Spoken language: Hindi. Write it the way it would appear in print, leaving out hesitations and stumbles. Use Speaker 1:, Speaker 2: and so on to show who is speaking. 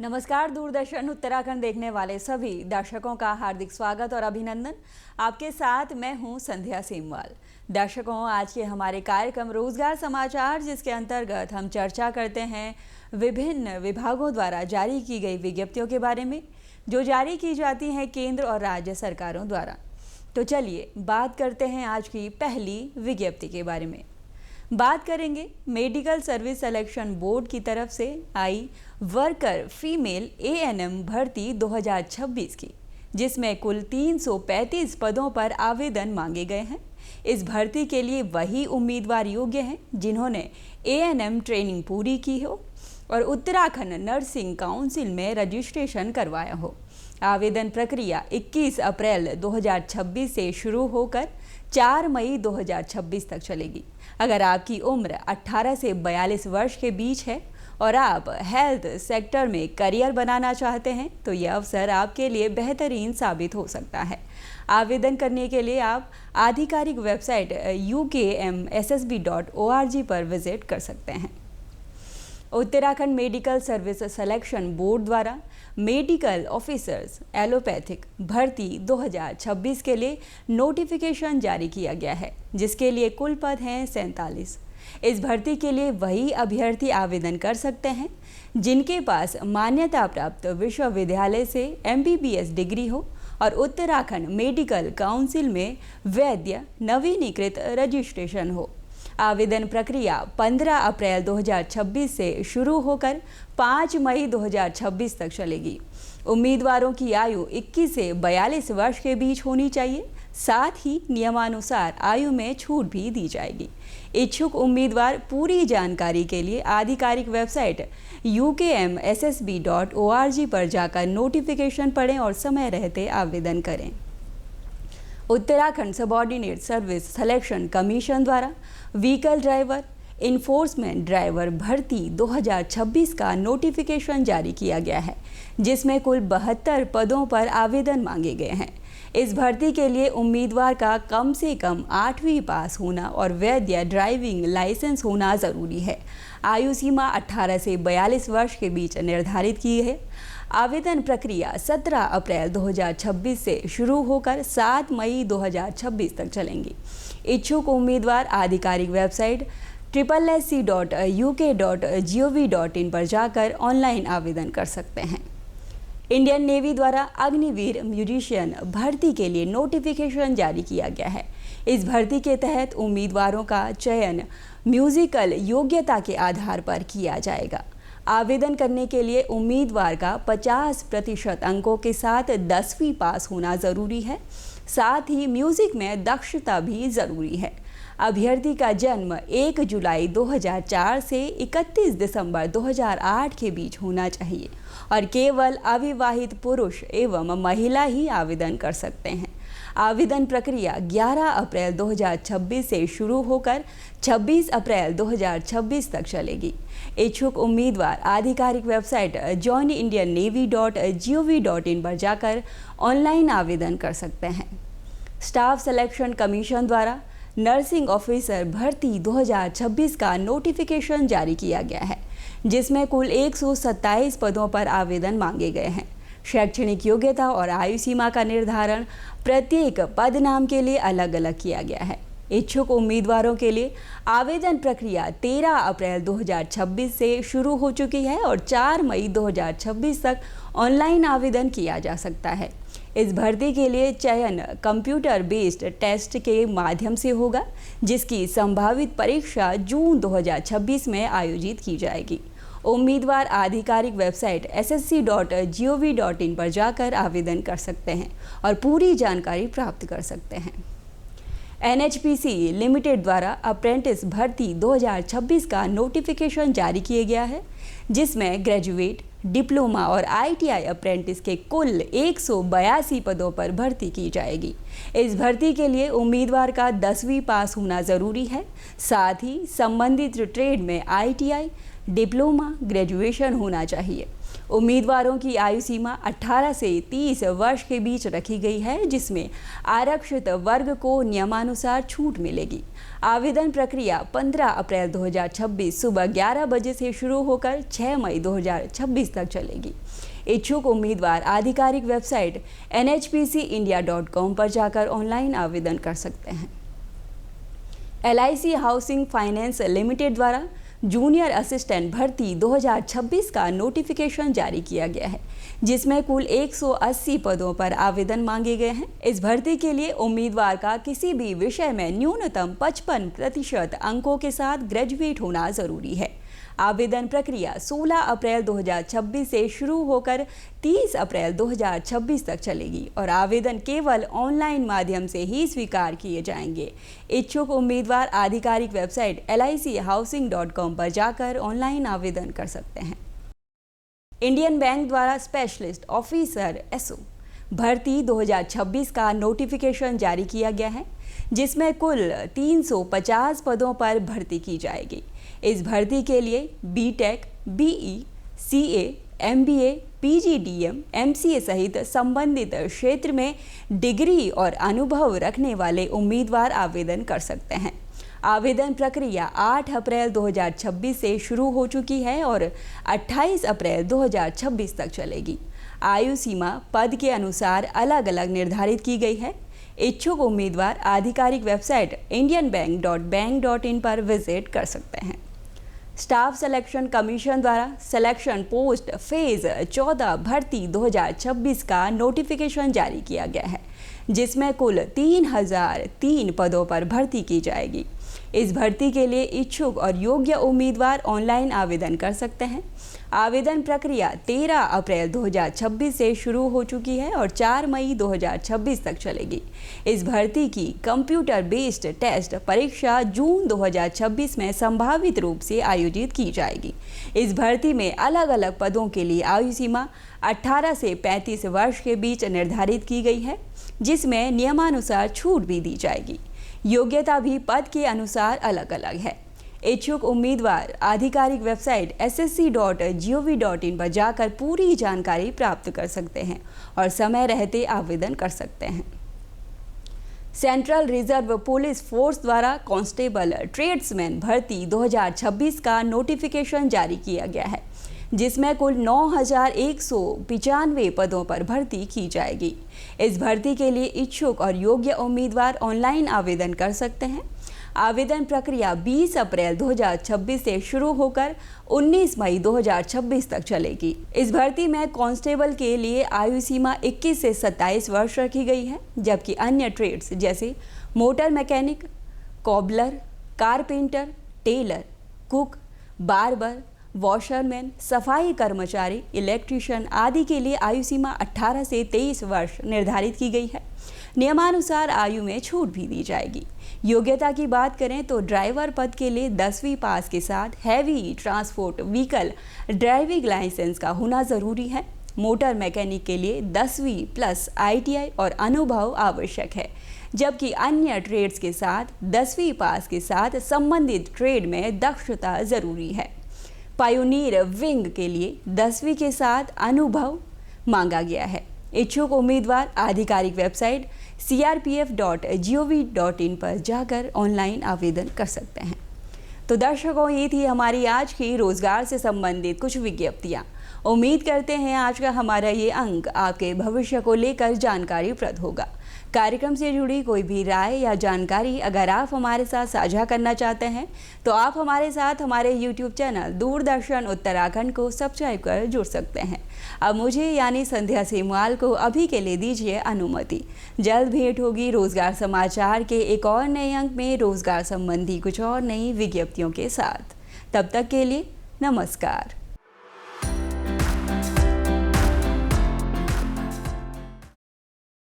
Speaker 1: नमस्कार। दूरदर्शन उत्तराखंड देखने वाले सभी दर्शकों का हार्दिक स्वागत और अभिनंदन। आपके साथ मैं हूं संध्या सीमवाल। दर्शकों, आज के हमारे कार्यक्रम रोजगार समाचार, जिसके अंतर्गत हम चर्चा करते हैं विभिन्न विभागों द्वारा जारी की गई विज्ञप्तियों के बारे में, जो जारी की जाती हैं केंद्र और राज्य सरकारों द्वारा। तो चलिए बात करते हैं आज की पहली विज्ञप्ति के बारे में। बात करेंगे मेडिकल सर्विस सिलेक्शन बोर्ड की तरफ से आई वर्कर फीमेल एएनएम भर्ती 2026 की, जिसमें कुल 335 पदों पर आवेदन मांगे गए हैं। इस भर्ती के लिए वही उम्मीदवार योग्य हैं जिन्होंने एएनएम ट्रेनिंग पूरी की हो और उत्तराखंड नर्सिंग काउंसिल में रजिस्ट्रेशन करवाया हो। आवेदन प्रक्रिया 21 अप्रैल 2026 से शुरू होकर 4 मई 2026 तक चलेगी। अगर आपकी उम्र 18 से 42 वर्ष के बीच है और आप हेल्थ सेक्टर में करियर बनाना चाहते हैं, तो यह अवसर आपके लिए बेहतरीन साबित हो सकता है। आवेदन करने के लिए आप आधिकारिक वेबसाइट ukmssb.org पर विजिट कर सकते हैं। Uttarakhand medical service selection board द्वारा मेडिकल ऑफिसर्स एलोपैथिक भर्ती 2026 के लिए नोटिफिकेशन जारी किया गया है, जिसके लिए कुल पद हैं 47। इस भर्ती के लिए वही अभ्यर्थी आवेदन कर सकते हैं जिनके पास मान्यता प्राप्त विश्वविद्यालय से MBBS डिग्री हो और उत्तराखंड मेडिकल काउंसिल में वैध नवीनीकृत रजिस्ट्रेशन हो। आवेदन प्रक्रिया 15 अप्रैल 2026 से शुरू होकर 5 मई 2026 तक चलेगी। उम्मीदवारों की आयु 21 से 42 वर्ष के बीच होनी चाहिए। साथ ही नियमानुसार आयु में छूट भी दी जाएगी। इच्छुक उम्मीदवार पूरी जानकारी के लिए आधिकारिक वेबसाइट ukmssb.org पर जाकर नोटिफिकेशन पढ़ें और समय रहते आवेदन करें। Uttarakhand subordinate service selection commission द्वारा व्हीकल ड्राइवर इन्फोर्समेंट ड्राइवर भर्ती 2026 का नोटिफिकेशन जारी किया गया है, जिसमें कुल 72 पदों पर आवेदन मांगे गए हैं। इस भर्ती के लिए उम्मीदवार का कम से कम 8वीं पास होना और वैध ड्राइविंग लाइसेंस होना ज़रूरी है। आयु सीमा 18 से 42 वर्ष के बीच निर्धारित की है। आवेदन प्रक्रिया 17 अप्रैल 2026 से शुरू होकर 7 मई 2026 तक चलेंगी। इच्छुक उम्मीदवार आधिकारिक वेबसाइट www.uk.gov.in पर जाकर ऑनलाइन आवेदन कर सकते हैं। इंडियन नेवी द्वारा अग्निवीर म्यूजिशियन भर्ती के लिए नोटिफिकेशन जारी किया गया है। इस भर्ती के तहत उम्मीदवारों का चयन म्यूजिकल योग्यता के आधार पर किया जाएगा। आवेदन करने के लिए उम्मीदवार का 50% अंकों के साथ 10वीं पास होना ज़रूरी है। साथ ही म्यूज़िक में दक्षता भी ज़रूरी है। अभ्यर्थी का जन्म 1 जुलाई 2004 से 31 दिसंबर 2008 के बीच होना चाहिए और केवल अविवाहित पुरुष एवं महिला ही आवेदन कर सकते हैं। आवेदन प्रक्रिया 11 अप्रैल 2026 से शुरू होकर 26 अप्रैल 2026 तक चलेगी। इच्छुक उम्मीदवार आधिकारिक वेबसाइट joinindiannavy.gov.in पर जाकर ऑनलाइन आवेदन कर सकते हैं। स्टाफ सिलेक्शन कमीशन द्वारा नर्सिंग ऑफिसर भर्ती 2026 का नोटिफिकेशन जारी किया गया है, जिसमें कुल 127 पदों पर आवेदन मांगे गए हैं। शैक्षणिक योग्यता और आयु सीमा का निर्धारण प्रत्येक पद नाम के लिए अलग अलग किया गया है। इच्छुक उम्मीदवारों के लिए आवेदन प्रक्रिया 13 अप्रैल 2026 से शुरू हो चुकी है और 4 मई 2026 तक ऑनलाइन आवेदन किया जा सकता है। इस भर्ती के लिए चयन कंप्यूटर बेस्ड टेस्ट के माध्यम से होगा, जिसकी संभावित परीक्षा जून 2026 में आयोजित की जाएगी। उम्मीदवार आधिकारिक वेबसाइट ssc.gov.in पर जाकर आवेदन कर सकते हैं और पूरी जानकारी प्राप्त कर सकते हैं। NHPC लिमिटेड द्वारा अप्रेंटिस भर्ती 2026 का नोटिफिकेशन जारी किया गया है, जिसमें ग्रेजुएट, डिप्लोमा और ITI अप्रेंटिस के कुल 182 पदों पर भर्ती की जाएगी। इस भर्ती के लिए उम्मीदवार का 10वीं पास होना ज़रूरी है। साथ ही संबंधित ट्रेड में ITI, डिप्लोमा, ग्रेजुएशन होना चाहिए। उम्मीदवारों की आयु सीमा 18 से 30 वर्ष के बीच रखी गई है, जिसमें आरक्षित वर्ग को नियमानुसार छूट मिलेगी। आवेदन प्रक्रिया 15 अप्रैल 2026 सुबह 11 बजे से शुरू होकर 6 मई 2026 तक चलेगी। इच्छुक उम्मीदवार आधिकारिक वेबसाइट nhpcindia.com पर जाकर ऑनलाइन आवेदन कर सकते हैं। LIC हाउसिंग फाइनेंस लिमिटेड द्वारा जूनियर असिस्टेंट भर्ती 2026 का नोटिफिकेशन जारी किया गया है, जिसमें कुल 180 पदों पर आवेदन मांगे गए हैं। इस भर्ती के लिए उम्मीदवार का किसी भी विषय में न्यूनतम 55% अंकों के साथ ग्रेजुएट होना जरूरी है। आवेदन प्रक्रिया 16 अप्रैल 2026 से शुरू होकर 30 अप्रैल 2026 तक चलेगी और आवेदन केवल ऑनलाइन माध्यम से ही स्वीकार किए जाएंगे। इच्छुक उम्मीदवार आधिकारिक वेबसाइट LIChousing.com पर जाकर ऑनलाइन आवेदन कर सकते हैं। इंडियन बैंक द्वारा स्पेशलिस्ट ऑफिसर SO भर्ती 2026 का नोटिफिकेशन जारी किया गया है, जिसमें कुल 350 पदों पर भर्ती की जाएगी। इस भर्ती के लिए BTech, BE, CA, MBA, PGDM, MCA सहित संबंधित क्षेत्र में डिग्री और अनुभव रखने वाले उम्मीदवार आवेदन कर सकते हैं। आवेदन प्रक्रिया 8 अप्रैल 2026 से शुरू हो चुकी है और 28 अप्रैल 2026 तक चलेगी। आयु सीमा पद के अनुसार अलग अलग निर्धारित की गई है। इच्छुक उम्मीदवार आधिकारिक वेबसाइट indianbank.bank.in पर विजिट कर सकते हैं। स्टाफ सिलेक्शन कमीशन द्वारा सिलेक्शन पोस्ट फेज 14 भर्ती 2026 का नोटिफिकेशन जारी किया गया है, जिसमें कुल 3003 पदों पर भर्ती की जाएगी। इस भर्ती के लिए इच्छुक और योग्य उम्मीदवार ऑनलाइन आवेदन कर सकते हैं। आवेदन प्रक्रिया 13 अप्रैल 2026 से शुरू हो चुकी है और 4 मई 2026 तक चलेगी। इस भर्ती की कंप्यूटर बेस्ड टेस्ट परीक्षा जून 2026 में संभावित रूप से आयोजित की जाएगी। इस भर्ती में अलग अलग पदों के लिए आयु सीमा 18 से 35 वर्ष के बीच निर्धारित की गई है, जिसमें नियमानुसार छूट भी दी जाएगी। योग्यता भी पद के अनुसार अलग अलग है। इच्छुक उम्मीदवार आधिकारिक वेबसाइट ssc.gov.in पर जाकर पूरी जानकारी प्राप्त कर सकते हैं और समय रहते आवेदन कर सकते हैं। सेंट्रल रिजर्व पुलिस फोर्स द्वारा कांस्टेबल ट्रेड्समैन भर्ती 2026 का नोटिफिकेशन जारी किया गया है, जिसमें कुल 9195 पदों पर भर्ती की जाएगी। इस भर्ती के लिए इच्छुक और योग्य उम्मीदवार ऑनलाइन आवेदन कर सकते हैं। आवेदन प्रक्रिया 20 अप्रैल 2026 से शुरू होकर 19 मई 2026 तक चलेगी। इस भर्ती में कांस्टेबल के लिए आयु सीमा 21 से 27 वर्ष रखी गई है, जबकि अन्य ट्रेड्स जैसे motor mechanic, cobbler, carpenter, tailor, cook, barber, washerman, सफाई कर्मचारी, इलेक्ट्रीशियन आदि के लिए आयु सीमा 18 से 23 वर्ष निर्धारित की गई है। नियमानुसार आयु में छूट भी दी जाएगी। योग्यता की बात करें तो ड्राइवर पद के लिए 10वीं पास के साथ heavy transport vehicle driving licence का होना ज़रूरी है। मोटर मैकेनिक के लिए 10वीं प्लस ITI और अनुभव आवश्यक है, जबकि अन्य ट्रेड्स के साथ 10वीं पास के साथ संबंधित ट्रेड में दक्षता ज़रूरी है। पायोनियर विंग के लिए 10वीं के साथ अनुभव मांगा गया है। इच्छुक उम्मीदवार आधिकारिक वेबसाइट crpf.gov.in पर जाकर ऑनलाइन आवेदन कर सकते हैं। तो दर्शकों, ये थी हमारी आज की रोजगार से संबंधित कुछ विज्ञप्तियाँ। उम्मीद करते हैं आज का हमारा ये अंक आपके भविष्य को लेकर जानकारीप्रद होगा। कार्यक्रम से जुड़ी कोई भी राय या जानकारी अगर आप हमारे साथ साझा करना चाहते हैं तो आप हमारे साथ हमारे YouTube चैनल दूरदर्शन उत्तराखंड को सब्सक्राइब कर जुड़ सकते हैं। अब मुझे यानी संध्या सेमवाल को अभी के लिए दीजिए अनुमति। जल्द भेंट होगी रोजगार समाचार के एक और नए अंक में रोजगार संबंधी कुछ और नई विज्ञप्तियों के साथ। तब तक के लिए नमस्कार।